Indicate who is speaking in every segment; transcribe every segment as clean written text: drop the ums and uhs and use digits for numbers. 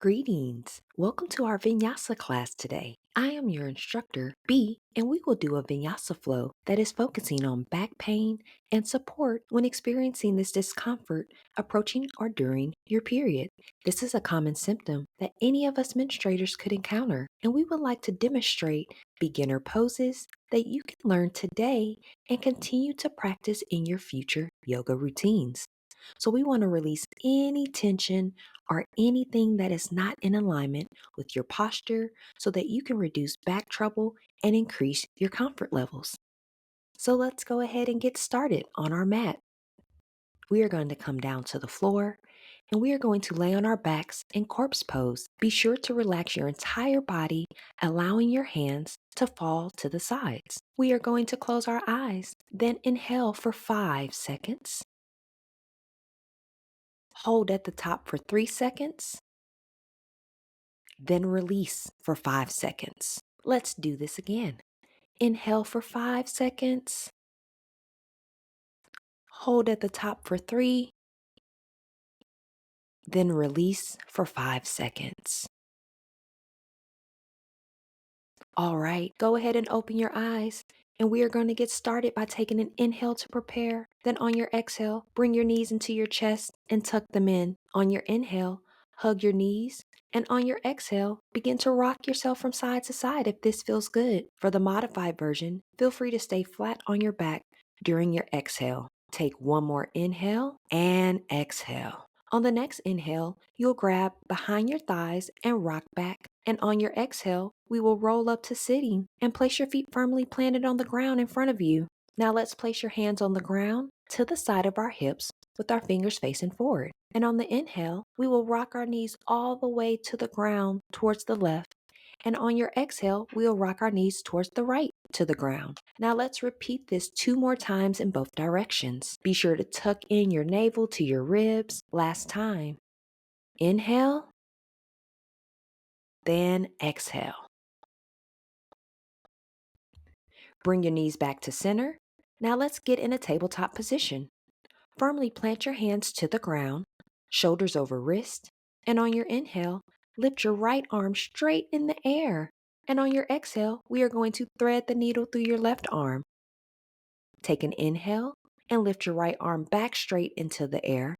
Speaker 1: Greetings. Welcome to our VINYASA class today. I am your instructor, B, and we will do a VINYASA flow that is focusing on back pain and support when experiencing this discomfort approaching or during your period. This is a common symptom that any of us menstruators could encounter, and we would like to demonstrate beginner poses that you can learn today and continue to practice in your future yoga routines. So we want to release any tension or anything that is not in alignment with your posture so that you can reduce back trouble and increase your comfort levels. So let's go ahead and get started on our mat. We are going to come down to the floor and we are going to lay on our backs in corpse pose. Be sure to relax your entire body, allowing your hands to fall to the sides. We are going to close our eyes, then inhale for 5 seconds. Hold at the top for 3 seconds. Then release for 5 seconds. Let's do this again. Inhale for 5 seconds. Hold at the top for 3. Then release for 5 seconds. All right, go ahead and open your eyes. And we are going to get started by taking an inhale to prepare. Then on your exhale, bring your knees into your chest and tuck them in. On your inhale, hug your knees. And on your exhale, begin to rock yourself from side to side if this feels good. For the modified version, feel free to stay flat on your back during your exhale. Take one more inhale and exhale. On the next inhale, you'll grab behind your thighs and rock back. And on your exhale, we will roll up to sitting and place your feet firmly planted on the ground in front of you. Now let's place your hands on the ground to the side of our hips with our fingers facing forward. And on the inhale, we will rock our knees all the way to the ground towards the left. And on your exhale, we'll rock our knees towards the right to the ground. Now let's repeat this 2 more times in both directions. Be sure to tuck in your navel to your ribs. Last time. Inhale, then exhale. Bring your knees back to center. Now let's get in a tabletop position. Firmly plant your hands to the ground, shoulders over wrist, and on your inhale, lift your right arm straight in the air. And on your exhale, we are going to thread the needle through your left arm. Take an inhale and lift your right arm back straight into the air.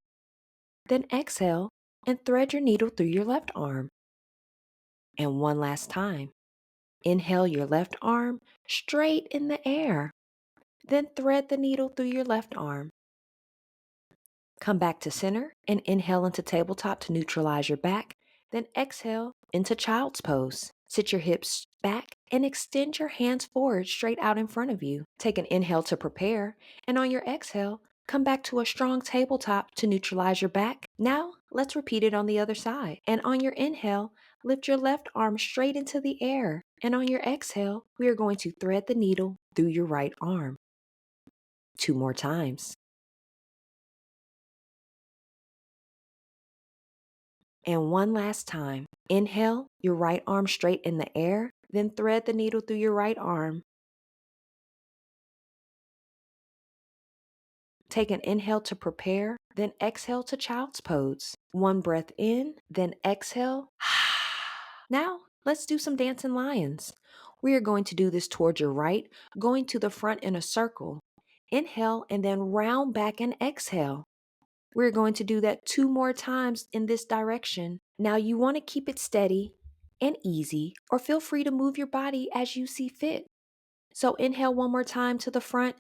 Speaker 1: Then exhale and thread your needle through your left arm. And one last time. Inhale your left arm straight in the air. Then thread the needle through your left arm. Come back to center and inhale into tabletop to neutralize your back. Then exhale into child's pose. Sit your hips back and extend your hands forward straight out in front of you. Take an inhale to prepare, and on your exhale, come back to a strong tabletop to neutralize your back. Now, let's repeat it on the other side. And on your inhale, lift your left arm straight into the air. And on your exhale, we are going to thread the needle through your right arm. 2 more times. And one last time. Inhale your right arm straight in the air, then thread the needle through your right arm. Take an inhale to prepare, then exhale to child's pose. 1 breath in, then exhale. Now, let's do some dancing lions. We are going to do this towards your right, going to the front in a circle. Inhale and then round back and exhale. We're going to do that 2 more times in this direction. Now you want to keep it steady and easy, or feel free to move your body as you see fit. So inhale 1 more time to the front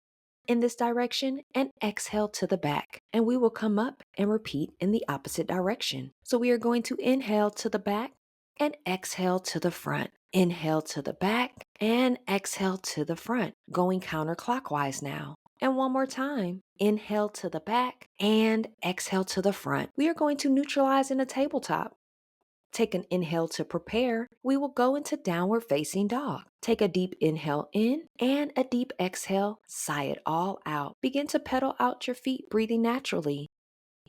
Speaker 1: in this direction and exhale to the back. And we will come up and repeat in the opposite direction. So we are going to inhale to the back and exhale to the front. Inhale to the back and exhale to the front, going counterclockwise now. And 1 more time. Inhale to the back and exhale to the front. We are going to neutralize in a tabletop. Take an inhale to prepare. We will go into downward facing dog. Take a deep inhale in and a deep exhale. Sigh it all out. Begin to pedal out your feet, breathing naturally.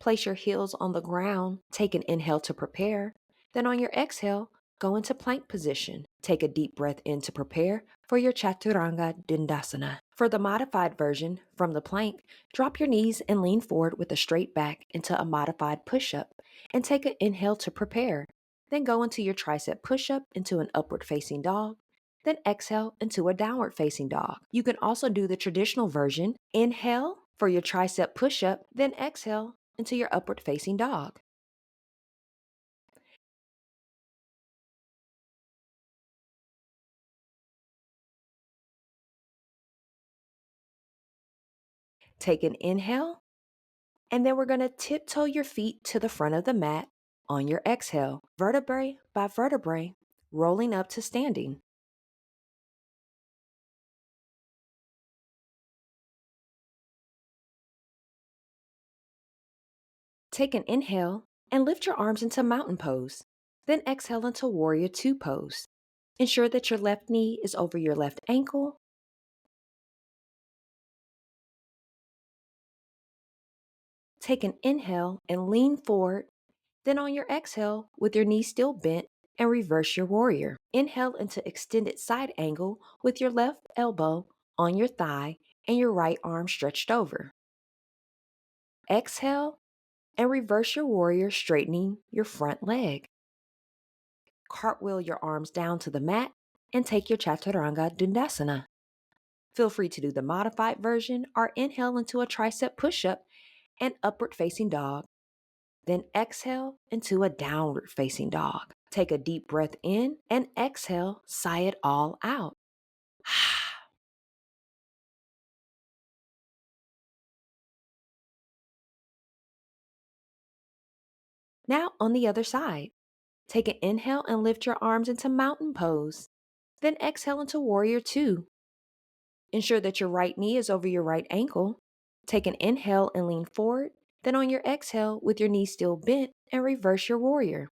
Speaker 1: Place your heels on the ground. Take an inhale to prepare. Then on your exhale, go into plank position. Take a deep breath in to prepare for your Chaturanga Dandasana. For the modified version, from the plank, drop your knees and lean forward with a straight back into a modified push-up, and take an inhale to prepare. then go into your tricep push-up into an upward facing dog, then exhale into a downward facing dog. You can also do the traditional version. Inhale for your tricep push-up, then exhale into your upward facing dog. Take an inhale, and then we're going to tiptoe your feet to the front of the mat on your exhale, vertebrae by vertebrae, rolling up to standing. Take an inhale and lift your arms into mountain pose. Then exhale into warrior two pose. Ensure that your left knee is over your left ankle. Take an inhale and lean forward. Then on your exhale, with your knee still bent, and reverse your warrior. Inhale into extended side angle with your left elbow on your thigh and your right arm stretched over. Exhale and reverse your warrior, straightening your front leg. Cartwheel your arms down to the mat and take your Chaturanga Dandasana. Feel free to do the modified version or inhale into a tricep push-up and upward facing dog. Then exhale into a downward facing dog. Take a deep breath in and exhale, sigh it all out. Now on the other side, take an inhale and lift your arms into mountain pose. Then exhale into warrior two. Ensure that your right knee is over your right ankle. Take an inhale and lean forward. Then on your exhale, with your knee still bent, and reverse your warrior.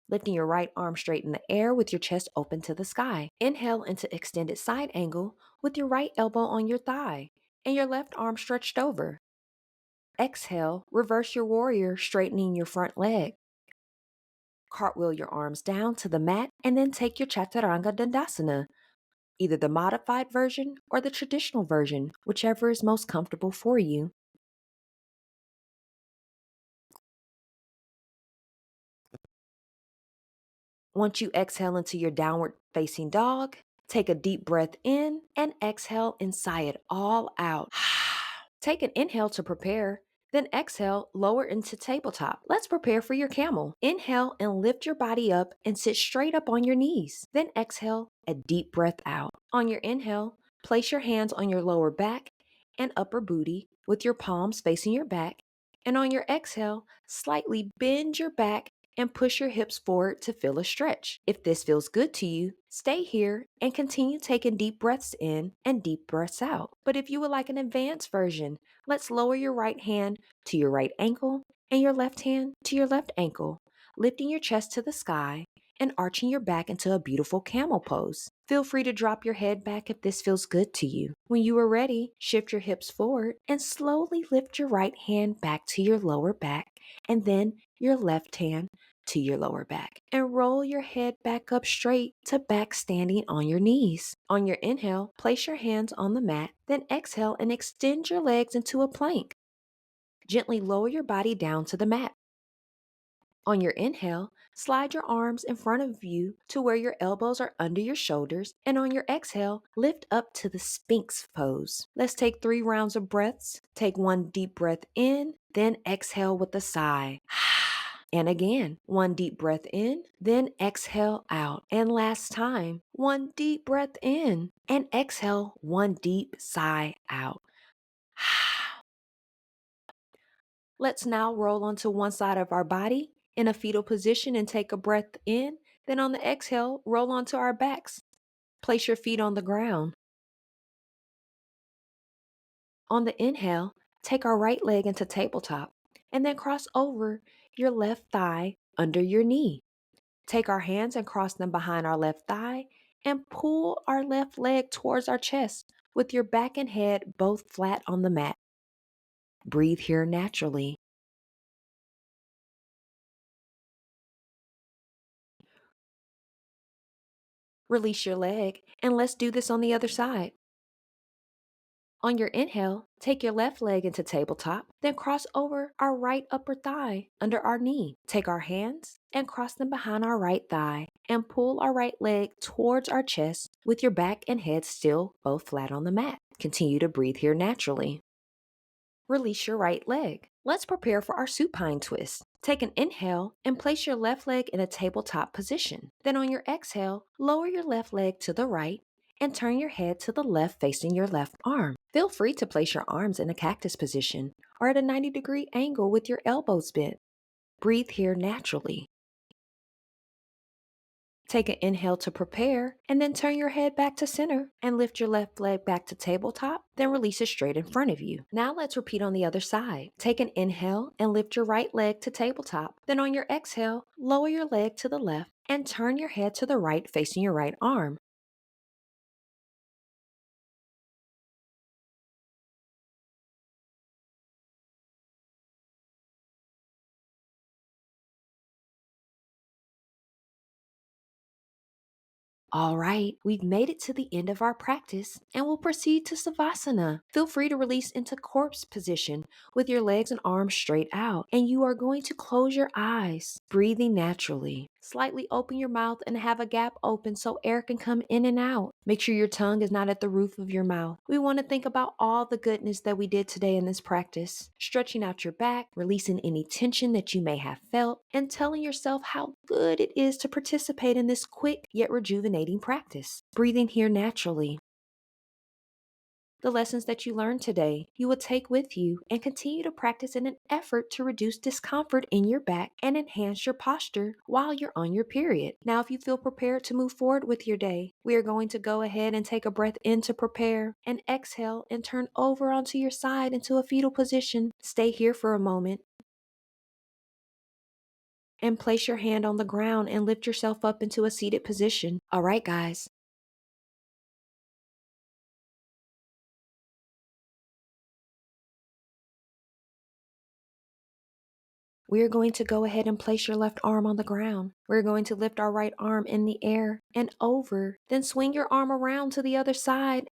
Speaker 1: Lifting your right arm straight in the air with your chest open to the sky. Inhale into extended side angle with your right elbow on your thigh and your left arm stretched over. Exhale, reverse your warrior, straightening your front leg. Cartwheel your arms down to the mat and then take your Chaturanga Dandasana, either the modified version or the traditional version, whichever is most comfortable for you. Once you exhale into your downward facing dog, take a deep breath in and exhale and sigh it all out. Take an inhale to prepare, then exhale, lower into tabletop. Let's prepare for your camel. Inhale and lift your body up and sit straight up on your knees. Then exhale, a deep breath out. On your inhale, place your hands on your lower back and upper booty with your palms facing your back. And on your exhale, slightly bend your back and push your hips forward to feel a stretch. If this feels good to you, stay here and continue taking deep breaths in and deep breaths out. But if you would like an advanced version, let's lower your right hand to your right ankle and your left hand to your left ankle, lifting your chest to the sky and arching your back into a beautiful camel pose. Feel free to drop your head back if this feels good to you. When you are ready, shift your hips forward and slowly lift your right hand back to your lower back and then your left hand to your lower back and roll your head back up straight to back standing on your knees. On your inhale, place your hands on the mat, then exhale and extend your legs into a plank. Gently lower your body down to the mat. On your inhale, slide your arms in front of you to where your elbows are under your shoulders, and on your exhale, lift up to the Sphinx pose. Let's take 3 rounds of breaths. Take 1 deep breath in, then exhale with a sigh. And again, 1 deep breath in, then exhale out. And last time, 1 deep breath in and exhale 1 deep sigh out. Let's now roll onto one side of our body in a fetal position and take a breath in. Then on the exhale, roll onto our backs. Place your feet on the ground. On the inhale, take our right leg into tabletop and then cross over your left thigh under your knee. Take our hands and cross them behind our left thigh and pull our left leg towards our chest with your back and head both flat on the mat. Breathe here naturally. Release your leg and let's do this on the other side. On your inhale, take your left leg into tabletop, then cross over our right upper thigh under our knee. Take our hands and cross them behind our right thigh and pull our right leg towards our chest with your back and head still both flat on the mat. Continue to breathe here naturally. Release your right leg. Let's prepare for our supine twist. Take an inhale and place your left leg in a tabletop position. Then on your exhale, lower your left leg to the right and turn your head to the left facing your left arm. Feel free to place your arms in a cactus position or at a 90-degree angle with your elbows bent. Breathe here naturally. Take an inhale to prepare, and then turn your head back to center and lift your left leg back to tabletop, then release it straight in front of you. Now let's repeat on the other side. Take an inhale and lift your right leg to tabletop. Then on your exhale, lower your leg to the left and turn your head to the right facing your right arm. All right, we've made it to the end of our practice and we'll proceed to Savasana. Feel free to release into corpse position with your legs and arms straight out. And you are going to close your eyes, breathing naturally. Slightly open your mouth and have a gap open so air can come in and out. Make sure your tongue is not at the roof of your mouth. We want to think about all the goodness that we did today in this practice. Stretching out your back, releasing any tension that you may have felt, and telling yourself how good it is to participate in this quick yet rejuvenating practice. Breathing here naturally. The lessons that you learned today, you will take with you and continue to practice in an effort to reduce discomfort in your back and enhance your posture while you're on your period. Now, if you feel prepared to move forward with your day, we are going to go ahead and take a breath in to prepare and exhale and turn over onto your side into a fetal position. Stay here for a moment and place your hand on the ground and lift yourself up into a seated position. All right, guys. We are going to go ahead and place your left arm on the ground. We're going to lift our right arm in the air and over, then swing your arm around to the other side.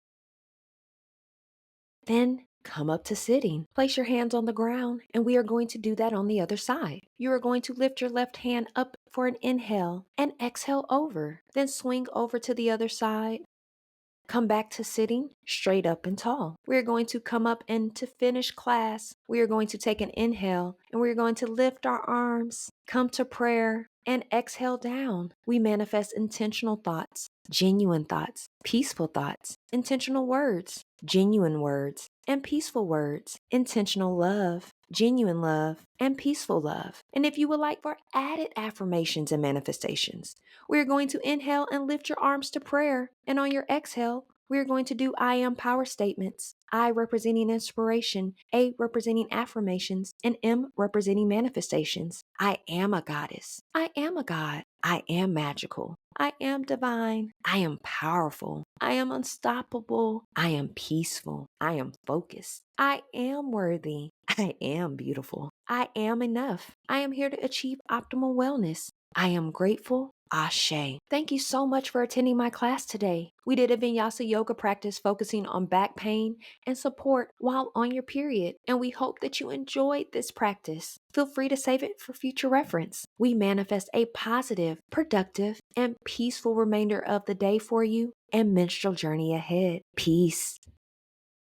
Speaker 1: Then come up to sitting. Place your hands on the ground, and we are going to do that on the other side. You are going to lift your left hand up for an inhale and exhale over. Then swing over to the other side. Come back to sitting straight up and tall. We're going to come up and to finish class, we are going to take an inhale and we're going to lift our arms, come to prayer, and exhale down. We manifest intentional thoughts, genuine thoughts, peaceful thoughts, intentional words, genuine words, and peaceful words, intentional love, genuine love, and peaceful love. And if you would like for added affirmations and manifestations, we're going to inhale and lift your arms to prayer. And on your exhale, we're going to do I am power statements. I representing inspiration, A representing affirmations, and M representing manifestations. I am a goddess. I am a god. I am magical. I am divine. I am powerful. I am unstoppable. I am peaceful. I am focused. I am worthy. I am beautiful. I am enough. I am here to achieve optimal wellness. I am grateful. Ashe. Thank you so much for attending my class today. We did a Vinyasa yoga practice focusing on back pain and support while on your period, and we hope that you enjoyed this practice. Feel free to save it for future reference. We manifest a positive, productive, and peaceful remainder of the day for you and menstrual journey ahead. Peace.